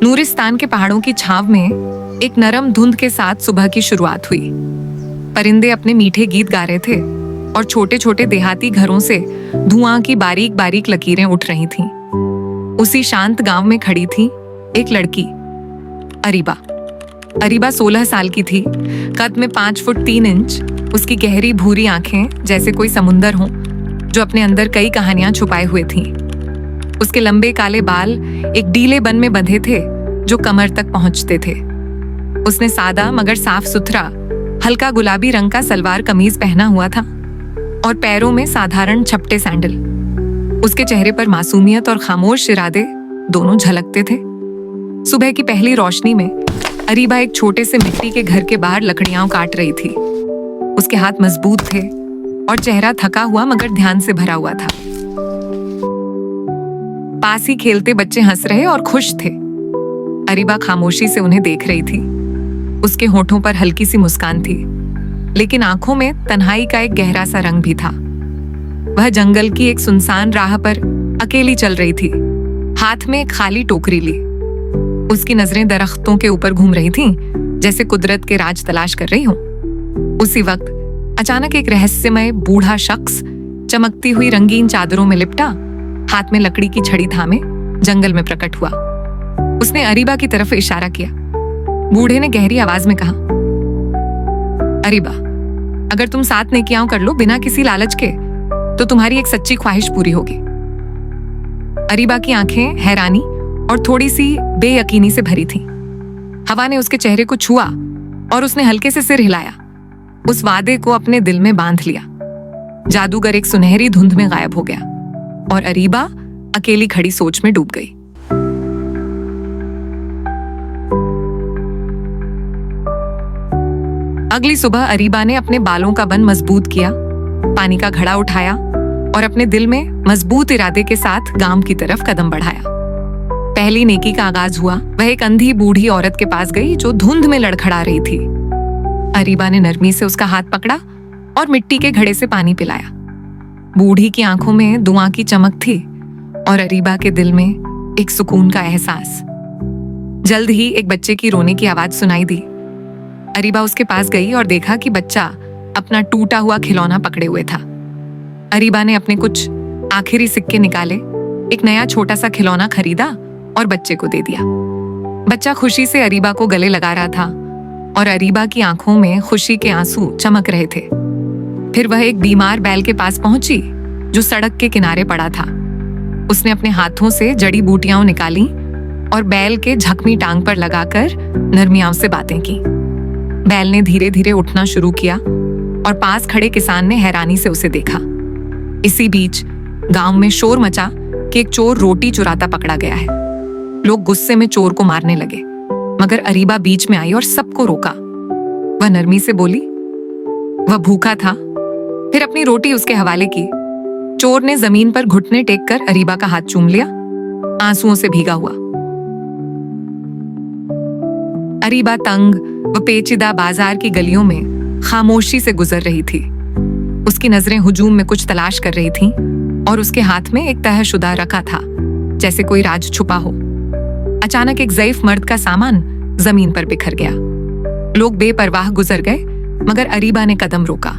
नूरिस्तान के पहाड़ों की छांव में एक नरम धुंध के साथ सुबह की शुरुआत हुई। परिंदे अपने मीठे गीत गा रहे थे और छोटे छोटे देहाती घरों से धुआं की बारीक बारीक लकीरें उठ रही थीं। उसी शांत गांव में खड़ी थी एक लड़की, अरीबा। अरीबा 16 साल की थी, कद में 5 फुट 3 इंच, उसकी गहरी भूरी आंखें जैसे कोई समुंदर हो जो अपने अंदर कई कहानियां छुपाए हुए थीं। उसके लंबे काले बाल एक डीले बन में बंधे थे जो कमर तक पहुंचते थे। उसने सादा मगर साफ सुथरा हल्का गुलाबी रंग का सलवार कमीज पहना हुआ था और पैरों में साधारण छपटे सैंडल। उसके चेहरे पर मासूमियत और खामोश इरादे दोनों झलकते थे। सुबह की पहली रोशनी में अरीबा एक छोटे से मिट्टी के घर के बाहर लकड़ियां काट रही थी। उसके हाथ मजबूत थे और चेहरा थका हुआ मगर ध्यान से भरा हुआ था। पास ही खेलते बच्चे हंस रहे और खुश थे। अरीबा खामोशी से उन्हें देख रही थी। उसके होठों पर हल्की सी मुस्कान थी, लेकिन आंखों में तन्हाई का एक गहरा सा रंग भी था। वह जंगल की एक सुनसान राह पर अकेली चल रही थी, हाथ में एक खाली टोकरी ली। उसकी नजरें दरख्तों के ऊपर घूम रही थीं, जैसे कुदरत के राज तलाश कर रही हो। उसी वक्त अचानक एक रहस्यमय बूढ़ा शख्स चमकती हुई रंगीन चादरों में लिपटा, हाथ में लकड़ी की छड़ी थामे जंगल में प्रकट हुआ। उसने अरीबा की तरफ इशारा किया। बूढ़े ने गहरी आवाज में कहा, अरीबा, अगर तुम 7 नेकियां कर लो बिना किसी लालच के तो तुम्हारी एक सच्ची ख्वाहिश पूरी होगी। अरीबा की आंखें हैरानी और थोड़ी सी बेयकीनी से भरी थीं। हवा ने उसके चेहरे को छुआ और उसने हल्के से सिर हिलाया। उस वादे को अपने दिल में बांध लिया। जादूगर एक सुनहरी धुंध में गायब हो गया और अरीबा अकेली खड़ी सोच में डूब गई। अगली सुबह अरीबा ने अपने बालों का बन मजबूत किया, पानी का घड़ा उठाया और अपने दिल में मजबूत इरादे के साथ गांव की तरफ कदम बढ़ाया। पहली नेकी का आगाज हुआ। वह एक अंधी बूढ़ी औरत के पास गई जो धुंध में लड़खड़ा रही थी। अरीबा ने नरमी से उसका हाथ पकड़ा और मिट्टी के घड़े से पानी पिलाया। बूढ़ी की आंखों में धुआं की चमक थी और अरीबा के दिल में एक सुकून का एहसास। जल्द ही एक बच्चे की रोने की आवाज सुनाई दी। अरीबा उसके पास गई और देखा कि बच्चा अपना टूटा हुआ खिलौना पकड़े हुए था। अरीबा ने अपने कुछ आखिरी सिक्के निकाले, एक नया छोटा सा खिलौना खरीदा और बच्चे को दे दिया। बच्चा खुशी से अरीबा को गले लगा रहा था और अरीबा की आंखों में खुशी के आंसू चमक रहे थे। फिर वह एक बीमार बैल के पास पहुंची जो सड़क के किनारे पड़ा था। उसने अपने हाथों से जड़ी बूटियां निकाली और बैल के झकमी टांग पर लगाकर नरमियां से बातें की। बैल ने धीरे धीरे उठना शुरू किया और पास खड़े किसान ने हैरानी से उसे देखा। इसी बीच गांव में शोर मचा कि एक चोर रोटी चुराता पकड़ा गया है। लोग गुस्से में चोर को मारने लगे, मगर अरीबा बीच में आई और सबको रोका। वह नरमी से बोली, वह भूखा था। फिर अपनी रोटी उसके हवाले की। चोर ने जमीन पर घुटने टेक कर अरीबा का हाथ चूम लिया, आंसुओं से भीगा हुआ। अरीबा तंग व पेचीदा बाजार की गलियों में खामोशी से गुजर रही थी। उसकी नजरें हुजूम में कुछ तलाश कर रही थीं और उसके हाथ में एक तहशुदा रखा था, जैसे कोई राज छुपा हो। अचानक एक ज़ईफ मर्द का सामान जमीन पर बिखर गया। लोग बेपरवाह गुजर गए, मगर अरीबा ने कदम रोका।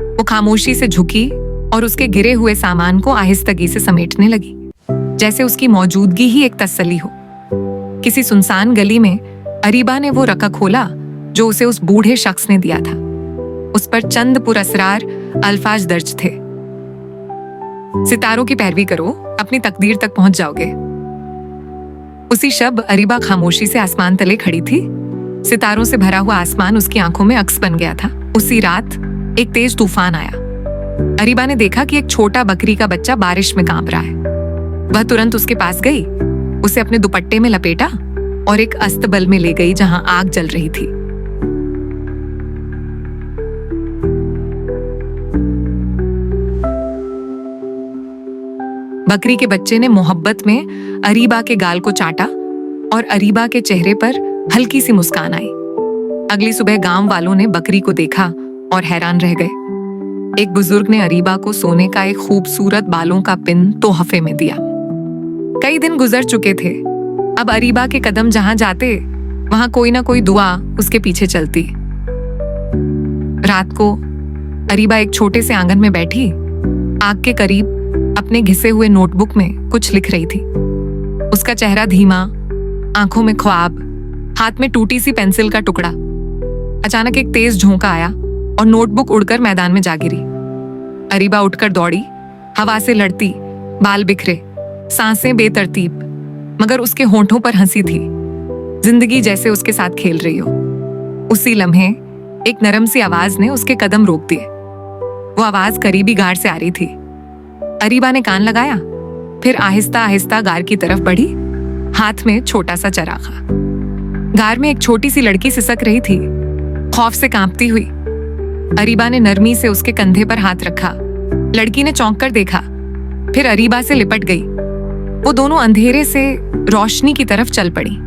वो खामोशी से झुकी और उसके गिरे हुए सामान को आहिस्तगी से समेटने लगी, जैसे उसकी मौजूदगी ही एक तसल्ली हो। किसी सुनसान गली में अरीबा ने वो रका खोला जो उसे उस बूढ़े शख्स ने दिया था। उस पर चंद पुरअसरार अल्फाज दर्ज थे, सितारों की पैरवी करो, अपनी तकदीर तक पहुंच जाओगे। उसी शब अरीबा खामोशी से आसमान तले खड़ी थी। सितारों से भरा हुआ आसमान उसकी आंखों में अक्स बन गया था। उसी रात एक तेज तूफान आया। अरीबा ने देखा कि एक छोटा बकरी का बच्चा बारिश में कांप रहा है। वह तुरंत उसके पास गई, उसे अपने दुपट्टे में लपेटा और एक अस्तबल में ले गई जहां आग जल रही थी। बकरी के बच्चे ने मोहब्बत में अरीबा के गाल को चाटा और अरीबा के चेहरे पर हल्की सी मुस्कान आई। अगली सुबह गांव वालों ने बकरी को देखा और हैरान रह गए। एक बुजुर्ग ने अरीबा को सोने का एक खूबसूरत बालों का पिन तोहफे में दिया। कई दिन गुजर चुके थे, अब अरीबा के कदम जहां जाते वहां कोई ना कोई दुआ उसके पीछे चलती। रात को अरीबा एक छोटे से आंगन में बैठी आग के करीब अपने घिसे हुए नोटबुक में कुछ लिख रही थी। उसका चेहरा धीमा, आंखों में ख्वाब, हाथ में टूटी सी पेंसिल का टुकड़ा। अचानक एक तेज झोंका आया और नोटबुक उड़कर मैदान में जा गिरी। अरीबा उठकर दौड़ी, हवा से लड़ती, बाल बिखरे, सांसें बेतरतीब, मगर उसके होंठों पर हंसी थी, जिंदगी जैसे उसके साथ खेल रही हो। उसी लम्हे एक नरम सी आवाज ने उसके कदम रोक दिए। वो आवाज करीबी गार से आ रही थी। अरीबा ने कान लगाया, फिर आहिस्ता आहिस्ता गार की तरफ बढ़ी, हाथ में छोटा सा चरागा। गार में एक छोटी सी लड़की सिसक रही थी, खौफ से कांपती हुई। अरीबा ने नरमी से उसके कंधे पर हाथ रखा। लड़की ने चौंक कर देखा, फिर अरीबा से लिपट गई। वो दोनों अंधेरे से रोशनी की तरफ चल पड़ी।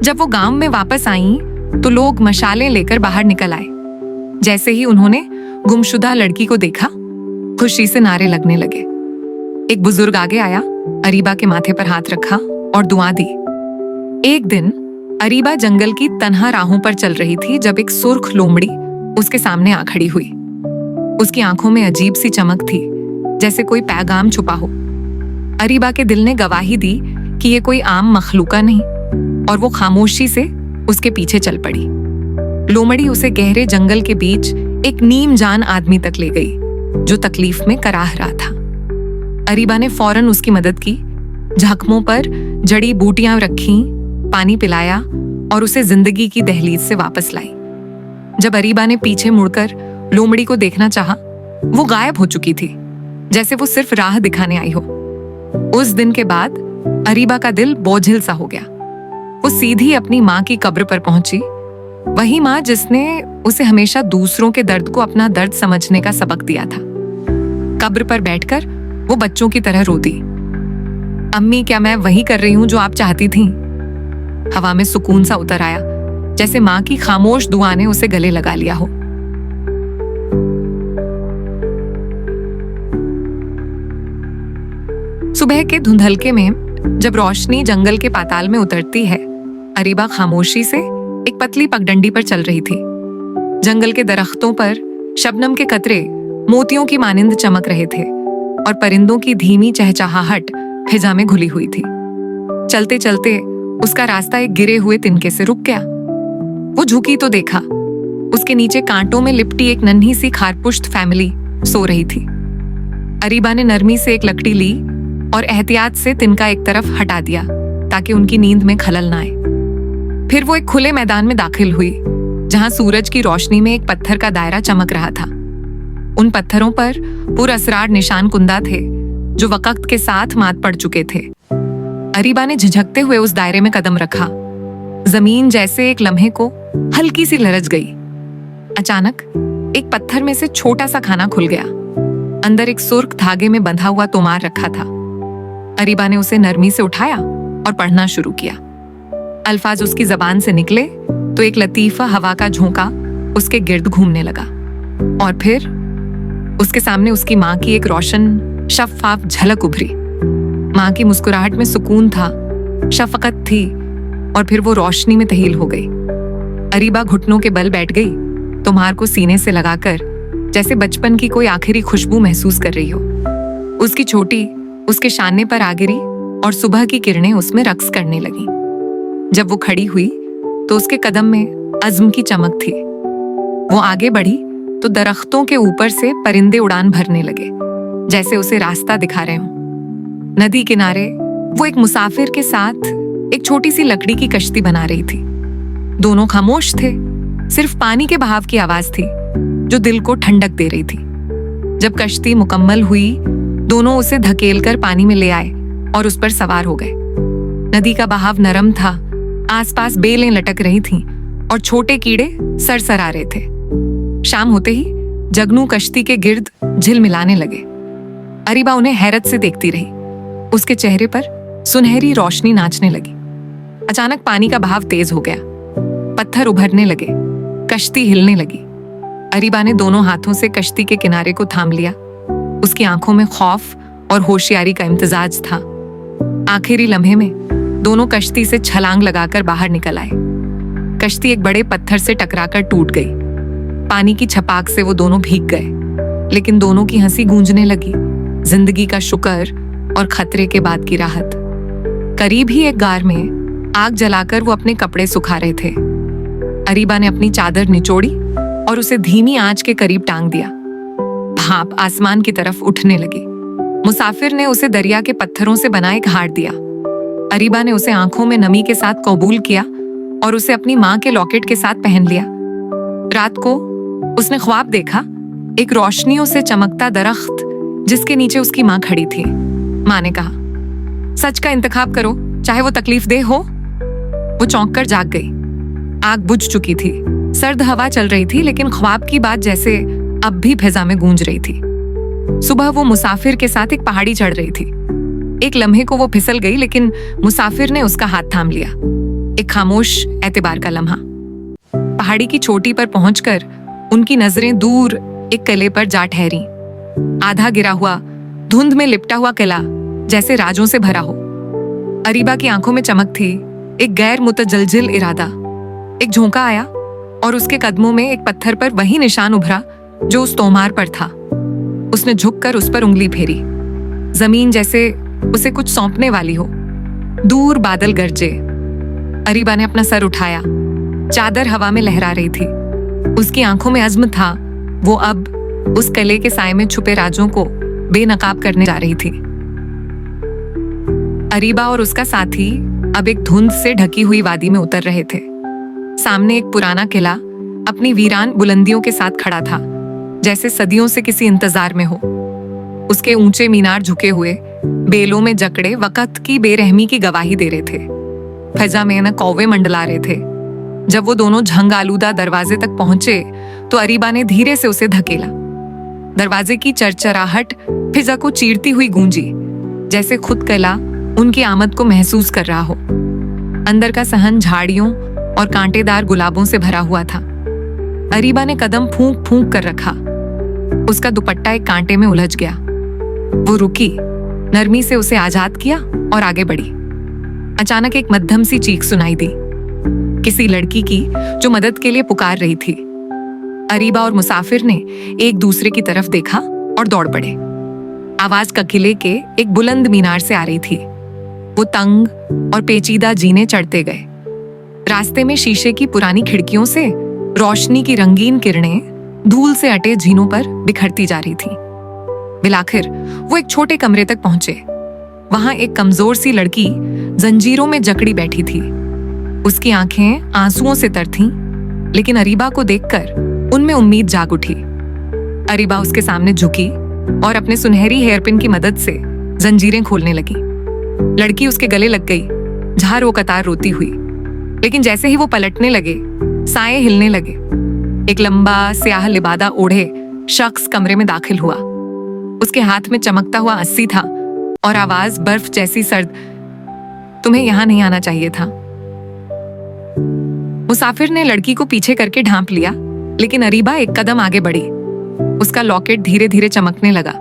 जब वो गांव में वापस आईं, तो लोग मशालें लेकर बाहर निकल आए। जैसे ही उन्होंने गुमशुदा लड़की को देखा, खुशी से नारे लगने लगे। एक बुजुर्ग आगे आया, अरीबा के माथे पर हाथ रखा और दुआ दी। एक दिन अरीबा जंगल की तन्हा राहों पर चल रही थी जब एक सुर्ख लोमड़ी उसके सामने आ खड़ी हुई। उसकी आंखों में अजीब सी चमक थी, जैसे कोई पैगाम छुपा हो। अरीबा के दिल ने गवाही दी कि ये कोई आम मखलूका नहीं, और वो खामोशी से उसके पीछे चल पड़ी। लोमड़ी उसे गहरे जंगल के बीच एक नीम जान आदमी तक ले गई, जो तकलीफ में कराह रहा था। अरीबा ने फौरन उसकी मदद की, जख्मों पर जड़ी बूटियां रखी, पानी पिलाया और उसे जिंदगी की दहलीज से वापस लाई। जब अरीबा ने पीछे मुड़कर लोमड़ी को देखना चाहा, वो गायब हो चुकी थी, जैसे वो सिर्फ राह दिखाने आई हो। उस दिन के बाद अरीबा का दिल बोझिल सा हो गया। वो सीधी अपनी माँ की कब्र पर पहुंची, वही माँ जिसने उसे हमेशा दूसरों के दर्द को अपना दर्द समझने का सबक दिया था। कब्र पर बैठकर वो बच्चों की तरह रोती, अम्मी क्या मैं वही कर रही हूं जो आप चाहती थीं? हवा में सुकून सा उतर आया, जैसे माँ की खामोश दुआ ने उसे गले लगा लिया हो। सुबह के धुंधलके में जब रोशनी जंगल के पाताल में उतरती है, अरीबा खामोशी से एक पतली पगडंडी पर चल रही थी। जंगल के दरख्तों पर शबनम के कतरे मोतियों की मानिंद चमक रहे थे और परिंदों की धीमी चहचहाहट फिजा में घुली हुई थी। चलते चलते उसका रास्ता एक गिरे हुए तिनके से रुक गया। वो झुकी तो देखा, उसके नीचे कांटों में लिपटी एक नन्ही सी खारपुश्त फैमिली सो रही थी। अरीबा ने नरमी से एक लकड़ी ली और एहतियात से तिनका एक तरफ हटा दिया ताकि उनकी नींद में खलल ना आए। फिर वो एक खुले मैदान में दाखिल हुई, जहां सूरज की रोशनी में एक पत्थर का दायरा चमक रहा था। उन पत्थरों पर पुरअसरार निशान कुंदा थे, जो वक्त के साथ मात पड़ चुके थे। अरीबा ने झिझकते हुए उस दायरे में कदम रखा। जमीन जैसे एक लम्हे को हल्की सी लरज गई। अचानक एक पत्थर में से छोटा सा खाना खुल गया। अंदर एक सुर्ख धागे में बंधा हुआ तोमार रखा था। अरीबा ने उसे नरमी से उठाया और पढ़ना शुरू किया। अल्फाज उसकी जबान से निकले तो एक लतीफा हवा का झोंका उसके गिर्द घूमने लगा, और फिर उसके सामने उसकी माँ की एक रोशन शफ्फाफ झलक उभरी। माँ की मुस्कुराहट में सुकून था, शफकत थी, और फिर वो रोशनी में तहील हो गई। अरीबा घुटनों के बल बैठ गई, तोमार को सीने से लगाकर, जैसे बचपन की कोई आखिरी खुशबू महसूस कर रही हो। उसकी छोटी उसके शाने पर आ गिरी और सुबह की किरणें उसमें रक्स करने लगी। जब वो खड़ी हुई तो उसके कदम में अज़्म की चमक थी। वो आगे बढ़ी तो दरख्तों के ऊपर से परिंदे उड़ान भरने लगे, जैसे उसे रास्ता दिखा रहे हों। नदी किनारे वो एक मुसाफिर के साथ एक छोटी सी लकड़ी की कश्ती बना रही थी। दोनों खामोश थे, सिर्फ पानी के बहाव की आवाज थी जो दिल को ठंडक दे रही थी। जब कश्ती मुकम्मल हुई, दोनों उसे धकेलकर पानी में ले आए और उस पर सवार हो गए। नदी का बहाव नरम था, आसपास बेलें लटक रही थीं और छोटे कीड़े सरसरा रहे थे। शाम होते ही जगनू कश्ती के गिर्द झिलमिलाने लगे। अरीबा उन्हें हैरत से देखती रही। उसके चेहरे पर सुनहरी रोशनी नाचने लगी। अचानक पानी का बहाव तेज हो गया, पत्थर उभरने लगे, कश्ती हिलने लगी। अरीबा ने दोनों हाथों से कश्ती के किनारे को थाम लिया। उसकी आंखों में खौफ और होशियारी का इम्तिजाज था। आखिरी लम्हे में दोनों कश्ती से छलांग लगाकर बाहर निकल आए। कश्ती एक बड़े पत्थर से टकराकर टूट गई। पानी की छपाक से वो दोनों भीग गए, लेकिन दोनों की हंसी गूंजने लगी, जिंदगी का शुक्र और खतरे के बाद की राहत। करीब ही एक गार में आग जलाकर वो अपने कपड़े सुखा रहे थे। अरीबा ने अपनी चादर निचोड़ी और उसे धीमी आंच के करीब टांग दिया। भाप आसमान की तरफ उठने लगी। मुसाफिर ने उसे दरिया के पत्थरों से बना एक हार दिया। अरीबा ने उसे आंखों में नमी के साथ कबूल किया और उसे अपनी माँ के लॉकेट के साथ पहन लिया। रात को उसने ख्वाब देखा, एक रोशनियों से चमकता दरख्त जिसके नीचे उसकी माँ खड़ी थी। माँ ने कहा, सच का इंतखाब करो, चाहे वो तकलीफ दे हो। वो चौंक कर जाग गई। आग बुझ चुकी थी, सर्द हवा चल रही थी, लेकिन ख्वाब की बात जैसे अब भी फिजा में गूंज रही थी। सुबह वो मुसाफिर के साथ एक पहाड़ी चढ़ रही थी। एक लम्हे को वो फिसल गई, लेकिन मुसाफिर ने उसका हाथ थाम लिया। एक खामोश एतबार का लम्हा। पहाड़ी की चोटी पर पहुंचकर उनकी नजरें दूर एक किले पर जा ठहरी। आधा गिरा हुआ, धुंध में लिपटा हुआ किला जैसे राजों से भरा हो। अरीबा की आंखों में चमक थी, एक गैर मुतजलजिल इरादा। एक झोंका आया और उसके कदमों में एक पत्थर पर वही निशान उभरा जो उस तोमार पर था। उसने झुककर उस पर उंगली फेरी। जमीन जैसे उसे कुछ सौंपने वाली हो। दूर बादल गरजे। अरीबा ने अपना सर उठाया। चादर हवा में लहरा रही थी। उसकी आंखों में अज़्म था। वो अब उस किले के साए में छुपे राजों को बेनकाब करने जा रही थी। अरीबा और उसका साथी अब एक धुंध से ढकी हुई वादी में उतर रहे थे। सामने एक पुराना किला अपनी वीरान बुलंदियों के साथ खड़ा था, जैसे सदियों से किसी इंतजार में हो। उसके ऊंचे मीनार झुके हुए, बेलों में जकड़े वक्त की बेरहमी की गवाही दे रहे थे। फजा में न कौवे मंडला रहे थे। जब वो दोनों झंग आलूदा दरवाजे तक पहुंचे तो अरीबा ने धीरे से उसे धकेला। दरवाजे की चरचराहट फिजा को चीरती हुई गूंजी, जैसे खुद किला उनकी आमद को महसूस कर रहा हो। अंदर का सहन झाड़ियों और कांटेदार गुलाबों से भरा हुआ था। अरीबा ने कदम फूंक फूंक कर रखा। उसका दुपट्टा एक कांटे में उलझ गया। वो रुकी, नरमी से उसे आजाद किया और आगे बढ़ी। अचानक एक मध्यम सी चीख सुनाई दी, किसी लड़की की जो मदद के लिए पुकार रही थी। अरीबा और मुसाफिर ने एक दूसरे की तरफ देखा और दौड़ पड़े। आवाज किले के एक बुलंद मीनार से आ रही थी। वो तंग और पेचीदा जीने चढ़ते गए। रास्ते में शीशे की पुरानी खिड़कियों से रोशनी की रंगीन किरणें धूल से अटे झीनों पर बिखरती जा रही थी। बिलाखिर वो एक छोटे कमरे तक पहुंचे। वहां एक कमजोर सी लड़की जंजीरों में जकड़ी बैठी थी। उसकी आंखें आंसुओं से तर थीं, लेकिन अरीबा को देखकर उनमें उम्मीद जाग उठी। अरीबा उसके सामने झुकी और अपने सुनहरी हेयरपिन की मदद से जंजीरें खोलने लगी। लड़की उसके गले लग गई, झार वो कतार रोती हुई। लेकिन जैसे ही वो पलटने लगे, साए हिलने लगे। एक लंबा स्याह लिबादा ओढ़े शख्स कमरे में दाखिल हुआ। उसके हाथ में चमकता हुआ अस्सी था और आवाज बर्फ जैसी सर्द, तुम्हें यहां नहीं आना चाहिए था। मुसाफिर ने लड़की को पीछे करके ढांप लिया, लेकिन अरीबा एक कदम आगे बढ़ी। उसका लॉकेट धीरे धीरे चमकने लगा,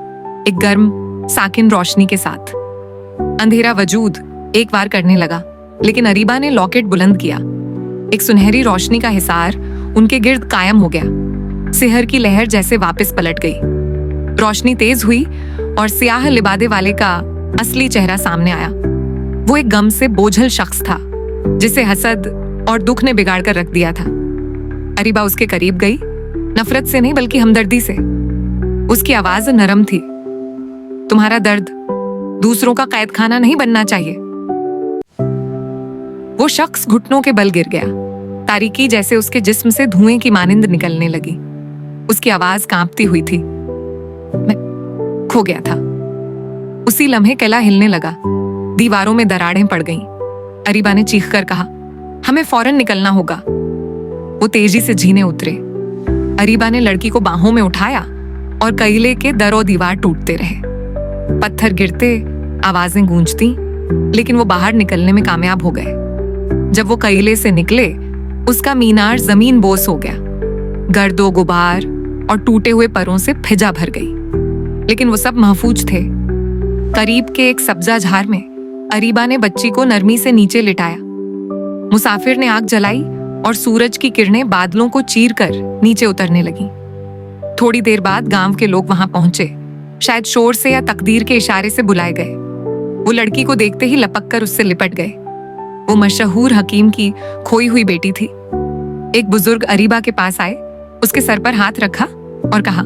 एक गर्म साकिन रोशनी के साथ। अंधेरा वजूद एक बार करने लगा, लेकिन अरीबा ने लॉकेट बुलंद किया। एक सुनहरी रोशनी का हिसार उनके गिर्द कायम हो गया। सिहर की लहर जैसे वापस पलट गई। रोशनी तेज हुई और स्याह लिबादे वाले का असली चेहरा सामने आया। वो एक गम से बोझल शख्स था, जिसे हसद और दुख ने बिगाड़ कर रख दिया था। अरीबा उसके करीब गई, नफरत से नहीं बल्कि हमदर्दी से। उसकी आवाज नरम थी, तुम्हारा दर्द दूसरों का कैद खाना नहीं बनना चाहिए। वो शख्स घुटनों के बल गिर गया। तारीकी जैसे उसके जिस्म से धुएं की मानिंद निकलने लगी। उसकी आवाज कांपती हुई थी, मैं खो गया था। उसी लम्हे किला हिलने लगा। दीवारों में दरारें पड़ गईं। अरीबा ने चीखकर कहा, हमें फौरन निकलना होगा। वो तेजी से झीने उतरे। अरीबा ने लड़की को बाहों में उठाया और किले के दरो दीवार टूटते रहे। पत्थर गिरते, आवाजें गूंजती, लेकिन वो बाहर निकलने में कामयाब हो गए। जब वो किले से निकले, उसका मीनार जमीन बोस हो गया। गर्दो गुबार और टूटे हुए परों से फिजा भर गई, लेकिन वो सब महफूज थे। करीब के एक सब्जा झाड़ में अरीबा ने बच्ची को नरमी से नीचे लिटाया। मुसाफिर ने आग जलाई और सूरज की किरणें बादलों को चीर कर नीचे उतरने लगीं। थोड़ी देर बाद गांव के लोग वहां पहुंचे, शायद शोर से या तकदीर के इशारे से बुलाए गए। वो लड़की को देखते ही लपक कर उससे लिपट गए। वो मशहूर हकीम की खोई हुई बेटी थी। एक बुजुर्ग अरीबा के पास आए, उसके सर पर हाथ रखा और कहा,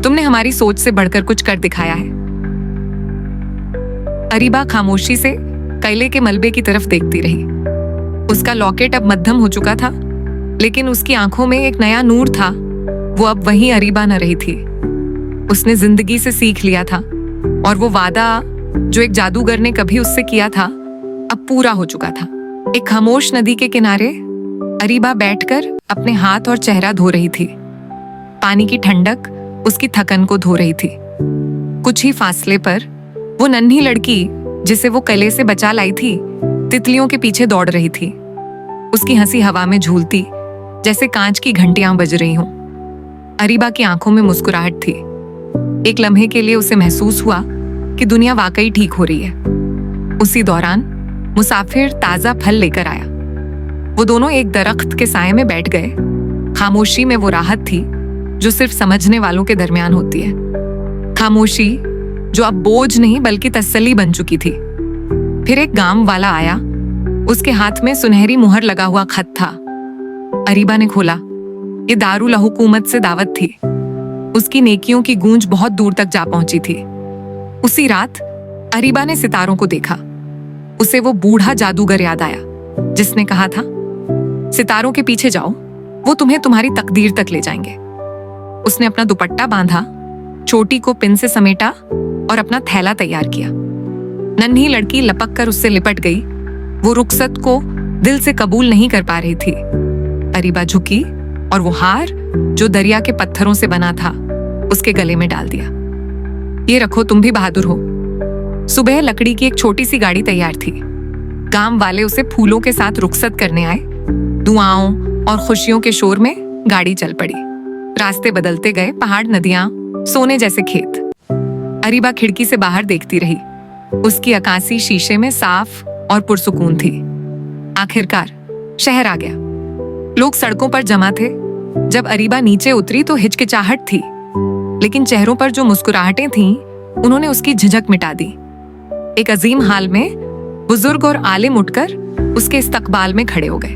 तुमने हमारी सोच से बढ़कर कुछ कर दिखाया है। अरीबा खामोशी से कैले के मलबे की तरफ देखती रही। उसका लॉकेट अब मध्यम हो चुका था, लेकिन उसकी आंखों में एक नया नूर था। वो अब वही अरीबा न रही थी। उसने जिंदगी से सीख लिया था और वो वादा जो एक जादूगर ने कभी उससे किया था अब पूरा हो चुका था। एक खामोश नदी के किनारे अरीबा बैठकर अपने हाथ और चेहरा धो रही थी। पानी की ठंडक उसकी थकन को धो रही थी। कुछ ही फासले पर वो नन्ही लड़की जिसे वो कले से बचा लाई थी, तितलियों के पीछे दौड़ रही थी। उसकी हंसी हवा में झूलती जैसे कांच की घंटियां बज रही हों। अरीबा की आंखों में मुस्कुराहट थी। एक लम्हे के लिए उसे महसूस हुआ कि दुनिया वाकई ठीक हो रही है। उसी दौरान मुसाफिर ताजा फल लेकर आया। वो दोनों एक दरख्त के साए में बैठ गए। खामोशी में वो राहत थी जो सिर्फ समझने वालों के दरमियान होती है। खामोशी जो अब बोझ नहीं बल्कि तसल्ली बन चुकी थी। फिर एक गांव वाला आया। उसके हाथ में सुनहरी मुहर लगा हुआ खत था। अरीबा ने खोला। ये दारुल हुकूमत से दावत थी। उसकी नेकियों की गूंज बहुत दूर तक जा पहुंची थी। उसी रात अरीबा ने सितारों को देखा। उसे वो बूढ़ा जादूगर याद आया जिसने कहा था, सितारों के पीछे जाओ, वो तुम्हें तुम्हारी तकदीर तक ले जाएंगे। उसने अपना दुपट्टा बांधा, चोटी को पिन से समेटा और अपना थैला तैयार किया। नन्ही लड़की लपक कर उससे लिपट गई। वो रुखसत को दिल से कबूल नहीं कर पा रही थी। अरीबा झुकी और वो हार जो दरिया के पत्थरों से बना था उसके गले में डाल दिया। ये रखो, तुम भी बहादुर हो। सुबह लकड़ी की एक छोटी सी गाड़ी तैयार थी। गांव वाले उसे फूलों के साथ रुखसत करने आए। दुआओं और खुशियों के शोर में गाड़ी चल पड़ी। रास्ते बदलते गए, पहाड़, नदियां, सोने जैसे खेत। अरीबा खिड़की से बाहर देखती रही। उसकी अक्कासी शीशे में साफ और पुरसुकून थी। आखिरकार शहर आ गया। लोग सड़कों पर जमा थे। जब अरीबा नीचे उतरी तो हिचकिचाहट थी, लेकिन चेहरों पर जो मुस्कुराहटें थीं, उन्होंने उसकी झिझक मिटा दी। एक अजीम हाल में बुजुर्ग और आलिम उठकर उसके इस्तकबाल में खड़े हो गए।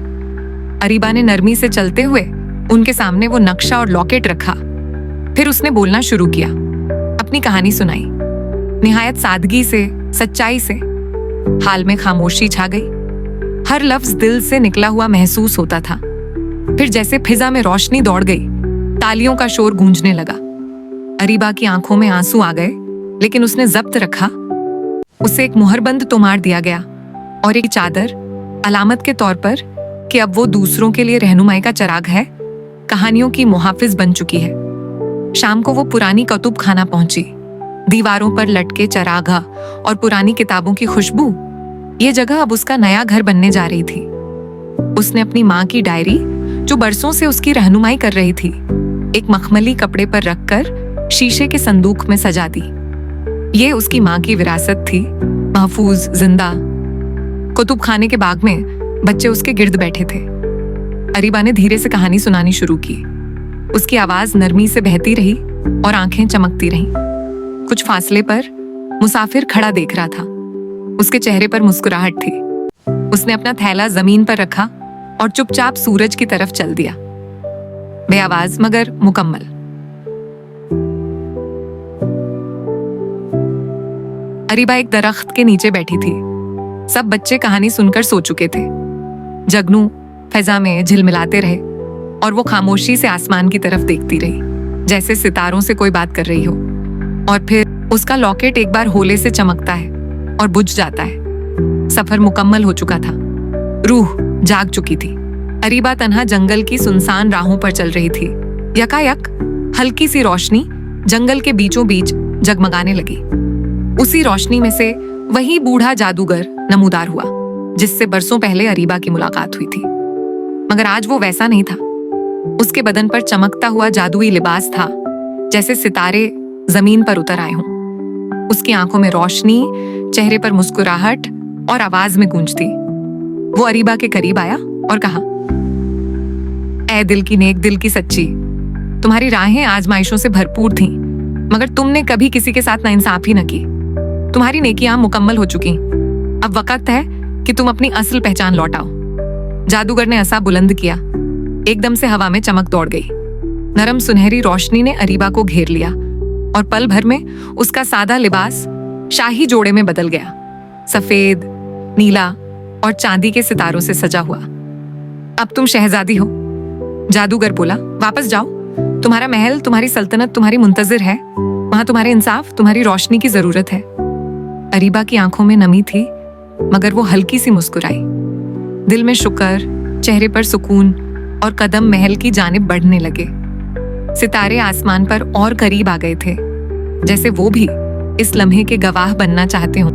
अरीबा ने नरमी से चलते हुए उनके सामने वो नक्शा और लॉकेट रखा। फिर उसने बोलना शुरू किया, अपनी कहानी सुनाई, निहायत सादगी से, सच्चाई से। हाल में खामोशी छा गई। हर लफ्ज दिल से निकला हुआ महसूस होता था। फिर जैसे फिजा में रोशनी दौड़ गई, तालियों का शोर गूंजने लगा। अरीबा की आंखों में आंसू आ गए, लेकिन उसने जब्त रखा। उसे एक मुहरबंद तोमार दिया गया और एक चादर, अलामत के तौर पर कि अब वो दूसरों के लिए रहनुमाई का चराग है, कहानियों की मुहाफिज बन चुकी है। शाम को वो पुरानी कतुब खाना पहुंची। दीवारों पर लटके चरागा और पुरानी किताबों की खुशबू, ये जगह अब उसका नया घर बनने जा रही थी। उसने अपनी माँ की डायरी, जो बरसों से उसकी रहनुमाई कर रही थी, एक मखमली कपड़े पर रखकर शीशे के संदूक में सजा दी। ये उसकी माँ की विरासत थी, महफूज, जिंदा। कुतुब खाने के बाग में बच्चे उसके गिर्द बैठे थे। अरीबा ने धीरे से कहानी सुनानी शुरू की। उसकी आवाज नरमी से बहती रही और आंखें चमकती रहीं। कुछ फासले पर मुसाफिर खड़ा देख रहा था। उसके चेहरे पर मुस्कुराहट थी। उसने अपना थैला जमीन पर रखा और चुपचाप सूरज की तरफ चल दिया, बेआवाज मगर मुकम्मल। अरीबा एक दरख्त के नीचे बैठी थी। सब बच्चे कहानी सुनकर सो चुके थे। जगनू फैजा में झिलमिलाते रहे और वो खामोशी से आसमान की तरफ देखती रही, जैसे सितारों से कोई बात कर रही हो। और फिर उसका लॉकेट एक बार होले से चमकता है और बुझ जाता है। सफर मुकम्मल हो चुका था। रूह जाग चुकी थी। अरीबा तन्हा जंगल की सुनसान राहों पर चल रही थी। यकायक हल्की सी रोशनी जंगल के बीचों बीच जगमगाने लगी। उसी रोशनी में से वही बूढ़ा जादूगर नमूदार हुआ जिससे बरसों पहले अरीबा की मुलाकात हुई थी। मगर आज वो वैसा नहीं था। उसके बदन पर चमकता हुआ जादुई लिबास था, जैसे सितारे जमीन पर उतर आए हों। उसकी आंखों में रोशनी, चेहरे पर मुस्कुराहट और आवाज में गूंजती। वो अरीबा के करीब आया और कहा, ऐ दिल की नेक, दिल की सच्ची, तुम्हारी राहें आजमाइशों से भरपूर थीं, मगर तुमने कभी किसी के साथ नाइंसाफी न की। तुम्हारी नेकियां मुकम्मल हो चुकी। अब वक्त है कि तुम अपनी असल पहचान लौटाओ। जादूगर ने असा बुलंद किया। एकदम से हवा में चमक दौड़ गई। नरम सुनहरी रोशनी ने अरीबा को घेर लिया और पल भर में उसका सादा लिबास शाही जोड़े में बदल गया, सफेद, नीला और चांदी के सितारों से सजा हुआ। अब तुम शहजादी हो, जादूगर बोला। वापस जाओ, तुम्हारा महल, तुम्हारी सल्तनत तुम्हारी मुंतजिर है। वहां तुम्हारे इंसाफ, तुम्हारी रोशनी की जरूरत है। अरीबा की आंखों में नमी थी, मगर वो हल्की सी मुस्कुराई। दिल में शुक्र, चेहरे पर सुकून और कदम महल की जानिब बढ़ने लगे। सितारे आसमान पर और करीब आ गए थे, जैसे वो भी इस लम्हे के गवाह बनना चाहते हों।